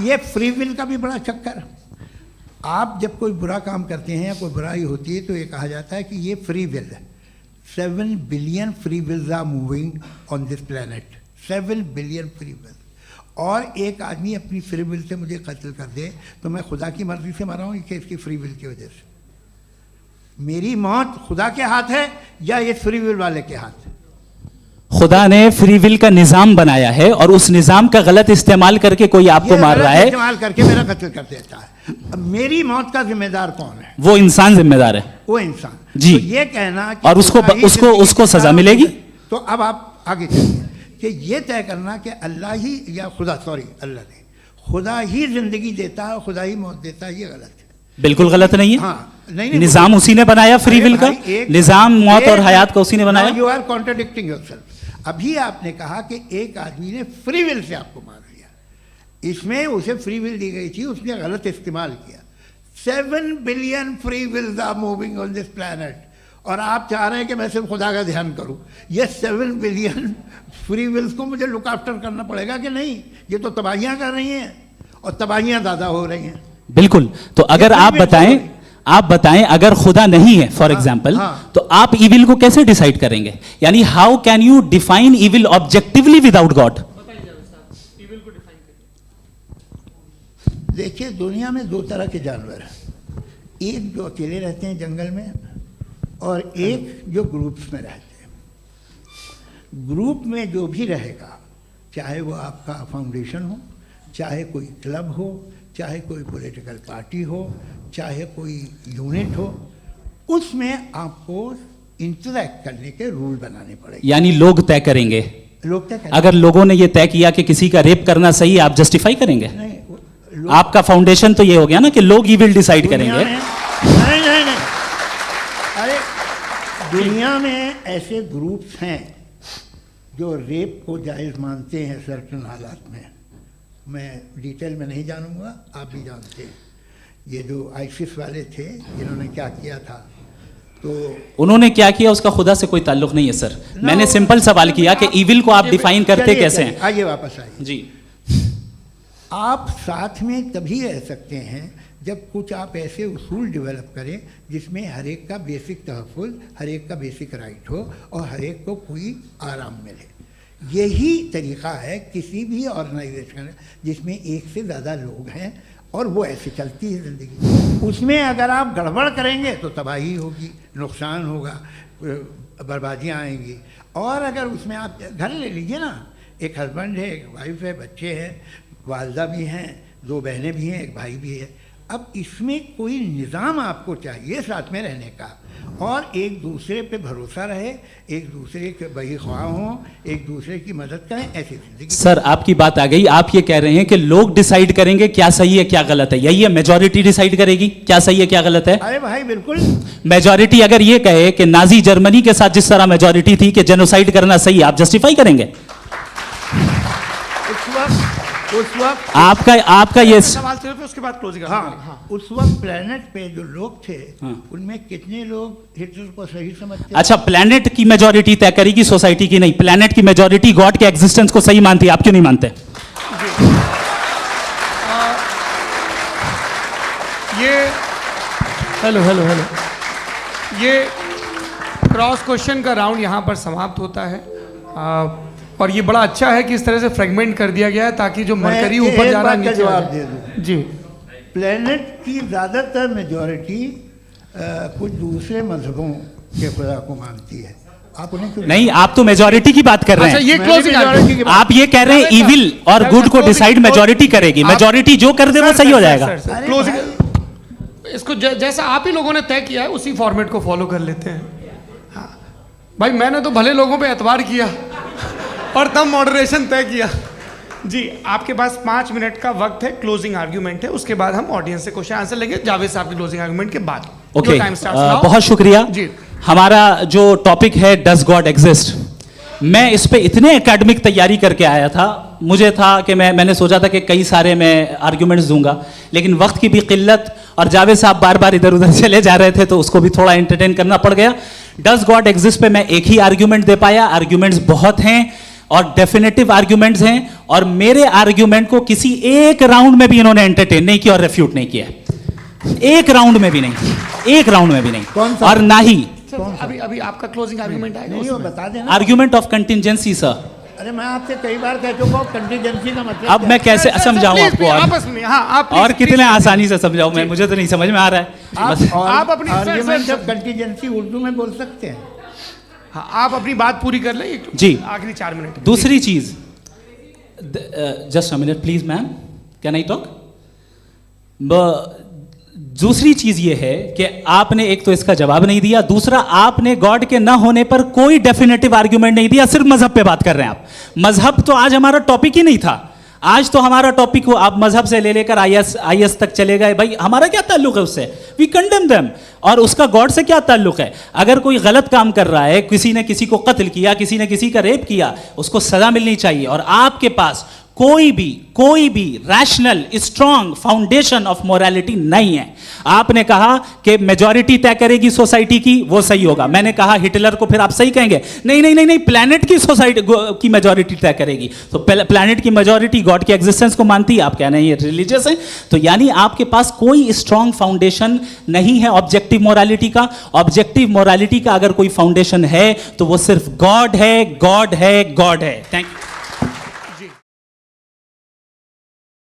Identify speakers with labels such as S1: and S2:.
S1: ये free will का भी बड़ा चक्कर। आप जब कोई बुरा काम करते हैं या कोई बुराई होती है तो ये कहा जाता है कि ये फ्री विल है। 7 billion free wills are moving on this planet, 7 billion free will. और एक आदमी अपनी फ्री विल से मुझे कत्ल कर दे तो मैं खुदा की मर्जी से मरा हूँ कि इसकी फ्री विल की वजह से? मेरी मौत खुदा के हाथ है या ये फ्री विल वाले के हाथ है?
S2: खुदा ने फ्री विल का निजाम बनाया है और उस निजाम का गलत इस्तेमाल करके कोई आपको मार रहा है,
S1: इस्तेमाल करके मेरा कत्ल कर देता है। अब मेरी मौत का जिम्मेदार कौन है?
S2: वो इंसान जिम्मेदार है,
S1: वो इंसान
S2: जी।
S1: तो ये कहना कि
S2: और उसको सजा मिलेगी।
S1: तो अब आप आगे चलिए कि ये तय करना कि अल्लाह ही या अल्लाह ने खुदा ही जिंदगी देता है, खुदा ही मौत देता है, ये गलत है।
S2: बिल्कुल गलत नहीं है।
S1: हाँ, नहीं,
S2: निजाम उसी ने बनाया फ्री विल का, निजाम मौत और हयात का उसी ने बनाया।
S1: You are contradicting yourself. अभी आपने कहा कि एक आदमी ने फ्री विल से आपको मार दिया, इसमें उसे फ्री विल दी गई थी, उसने गलत इस्तेमाल किया। 7 billion free wills are moving on this planet और आप चाह रहे हैं कि मैं सिर्फ खुदा का ध्यान करूं। ये 7 बिलियन फ्री विल्स को मुझे लुक आफ्टर करना पड़ेगा कि नहीं? ये तो तबाहियां कर रही हैं और तबाहियां ज़्यादा हो रही हैं।
S2: बिल्कुल। तो अगर आप बताएं अगर खुदा नहीं है फॉर एग्जाम्पल, तो आप इविल को कैसे डिसाइड करेंगे? यानी how can you define evil objectively without God?
S1: देखिए, दुनिया में 2 तरह के जानवर हैं, एक जो अकेले रहते हैं जंगल में और एक जो ग्रुप्स में रहते हैं। ग्रुप में जो भी रहेगा, चाहे वो आपका फाउंडेशन हो, चाहे कोई क्लब हो, चाहे कोई पॉलिटिकल पार्टी हो, चाहे कोई यूनिट हो, उसमें आपको इंटरैक्ट करने के रूल बनाने पड़ेंगे।
S2: यानी लोग तय करेंगे।
S1: लोग तय करेंगे।
S2: अगर लोगों ने ये तय किया कि किसी का रेप करना सही है, आप जस्टिफाई करेंगे?
S1: नहीं,
S2: आपका फाउंडेशन तो ये हो गया ना कि लोग ही विल डिसाइड करेंगे।
S1: नहीं, अरे दुनिया में ऐसे ग्रुप्स हैं जो रेप को जायज़ मानते हैं सर्टेन हालात में। मैं डिटेल में नहीं जानूंगा, आप भी जानते हैं। ये जो आईसिस वाले थे जिन्होंने क्या किया था, तो
S2: उन्होंने क्या किया उसका खुदा से कोई ताल्लुक नहीं है सर। मैंने सिंपल सवाल किया कि इविल को आप डिफाइन करते कैसे हैं?
S1: आइए वापस आइए
S2: जी।
S1: आप साथ में तभी रह सकते हैं जब कुछ आप ऐसे उसूल डेवलप करें जिसमें हर एक का बेसिक तहफ़्फ़ुज़, हर एक का बेसिक राइट हो और हर एक को कोई आराम मिले। यही तरीक़ा है किसी भी ऑर्गेनाइजेशन जिसमें एक से ज़्यादा लोग हैं और वो ऐसे चलती है ज़िंदगी। उसमें अगर आप गड़बड़ करेंगे तो तबाही होगी, नुकसान होगा, बर्बादियाँ आएंगी। और अगर उसमें आप घर ले लीजिए ना, एक हस्बैंड है, एक वाइफ है, बच्चे हैं, वालदा भी हैं, 2 बहनें भी हैं, एक भाई भी है। अब इसमें कोई निज़ाम आपको चाहिए साथ में रहने का और एक दूसरे पे भरोसा रहे, एक दूसरे के बहीख्वाह हों, एक दूसरे की मदद करें, ऐसी जिंदगी।
S2: सर आपकी बात आ गई। आप ये कह रहे हैं कि लोग डिसाइड करेंगे क्या सही है क्या गलत है, यही है? मेजॉरिटी डिसाइड करेगी क्या सही है क्या गलत है?
S1: अरे भाई बिल्कुल।
S2: मेजॉरिटी अगर ये कहे कि नाजी जर्मनी के साथ जिस तरह मेजॉरिटी थी कि जेनोसाइड करना सही, आप जस्टिफाई करेंगे?
S1: उस वक्त
S2: आपका ये
S3: सवाल सिर्फ उसके बाद क्लोजिंग।
S1: हाँ, उस वक्त प्लेनेट पे जो लोग थे उनमें कितने लोग हिटलर को सही समझते?
S2: अच्छा, प्लेनेट की मेजॉरिटी तय करेगी, सोसाइटी की नहीं। प्लेनेट की मेजॉरिटी गॉड के एग्जिस्टेंस को सही मानती है, आप क्यों नहीं मानते?
S3: हेलो ये क्रॉस क्वेश्चन का राउंड यहाँ पर समाप्त होता है और ये बड़ा अच्छा है कि इस तरह से फ्रेगमेंट कर दिया गया है ताकि जो मरकरी ऊपर जा रहा है नीचे
S1: जवाब दे दूं
S3: जी।
S1: प्लेनेट की ज़्यादातर मेजॉरिटी कुछ दूसरे मजहबों के खुदा को मानती है। आप उन्हें क्यों नहीं?
S2: आप तो मेजॉरिटी की बात कर रहे हैं।
S3: अच्छा, ये क्लोजिंग
S2: आप ये कह रहे हैं इविल और गुड को डिसाइड मेजॉरिटी करेगी, मेजॉरिटी जो कर दे वो सही हो जाएगा।
S3: क्लोजिंग इसको जैसा आप ही लोगों ने तय किया है उसी फॉर्मेट को फॉलो कर लेते हैं। हाँ भाई, मैंने तो भले लोगों पे एतबार किया और तब मॉडरेशन तय किया। जी, आपके पास 5 मिनट का वक्त है, क्लोजिंग आर्ग्यूमेंट है, उसके बाद हम ऑडियंस से क्वेश्चन आंसर लेंगे जावेद साहब की क्लोजिंग आर्ग्यूमेंट के बाद।
S2: ओके, बहुत शुक्रिया जी। हमारा जो टॉपिक है डज गॉड एग्जिस्ट, मैं इस पे इतने एकेडमिक तैयारी करके आया था, मुझे था कि मैंने सोचा था कि कई सारे मैं आर्ग्यूमेंट्स दूंगा, लेकिन वक्त की भी किल्लत और जावेद साहब बार बार इधर उधर चले जा रहे थे तो उसको भी थोड़ा एंटरटेन करना पड़ गया। डज गॉड एग्जिस्ट पे मैं एक ही आर्ग्यूमेंट दे पाया। आर्ग्यूमेंट्स बहुत हैं, और डेफिनेटिव आर्ग्यूमेंट्स हैं, और मेरे आर्ग्यूमेंट को किसी एक राउंड में भी इन्होंने एंटरटेन नहीं किया और रेफ्यूट नहीं किया, एक राउंड में भी नहीं, एक राउंड में भी नहीं, और ना ही
S3: अभी अभी आपका क्लोजिंग आर्गुमेंट आएगा
S1: नहीं, वो
S3: उसमें।
S1: बता देना।
S2: Argument of contingency sir.
S1: अरे मैं आपसे कई बार कह चुका हूँ कंटीजेंसी का मतलब
S2: अब
S1: क्या
S2: मैं
S1: है?
S2: कैसे
S3: सर,
S2: समझाऊं
S3: please,
S2: आपको,
S3: please,
S2: और
S3: आपस में, हाँ, आप
S2: और
S3: please,
S2: कितने
S3: please,
S2: आसानी से समझाऊं मैं, मुझे तो नहीं समझ में आ रहा है
S1: आप
S2: बस।
S3: आप अपनी- sir,
S1: argument
S3: sir,
S1: of contingency Urdu में बोल सकते हैं।
S3: हाँ, आप अपनी बात पूरी कर लें
S2: जी।
S3: आखिरी 4 मिनट।
S2: दूसरी चीज, just a minute please ma'am, can I talk? दूसरी चीज ये है कि आपने एक तो इसका जवाब नहीं दिया, दूसरा आपने गॉड के ना होने पर कोई डेफिनेटिव आर्ग्यूमेंट नहीं दिया, सिर्फ मजहब पे बात कर रहे हैं आप। मजहब तो आज हमारा टॉपिक ही नहीं था, आज तो हमारा टॉपिक हो, आप मजहब से ले लेकर आईएस तक चले गए, भाई हमारा क्या ताल्लुक है उससे? We condemn them. और उसका गॉड से क्या ताल्लुक है? अगर कोई गलत काम कर रहा है, किसी ने किसी को कत्ल किया, किसी ने किसी का रेप किया, उसको सजा मिलनी चाहिए, और आपके पास कोई भी rational strong foundation of morality नहीं है। आपने कहा कि मेजॉरिटी तय करेगी सोसाइटी की, वो सही होगा। मैंने कहा हिटलर को फिर आप सही कहेंगे, नहीं नहीं नहीं नहीं, प्लैनेट की सोसाइटी की मेजॉरिटी तय करेगी। तो प्लैनेट की मेजॉरिटी गॉड की एग्जिस्टेंस को मानती है, आप कह रहे हैं ये रिलीजियस है। तो यानी आपके पास कोई स्ट्रॉन्ग फाउंडेशन नहीं है ऑब्जेक्टिव मोरालिटी का। ऑब्जेक्टिव मोरालिटी का अगर कोई फाउंडेशन है तो वो सिर्फ गॉड है, गॉड है, गॉड है। Thank you.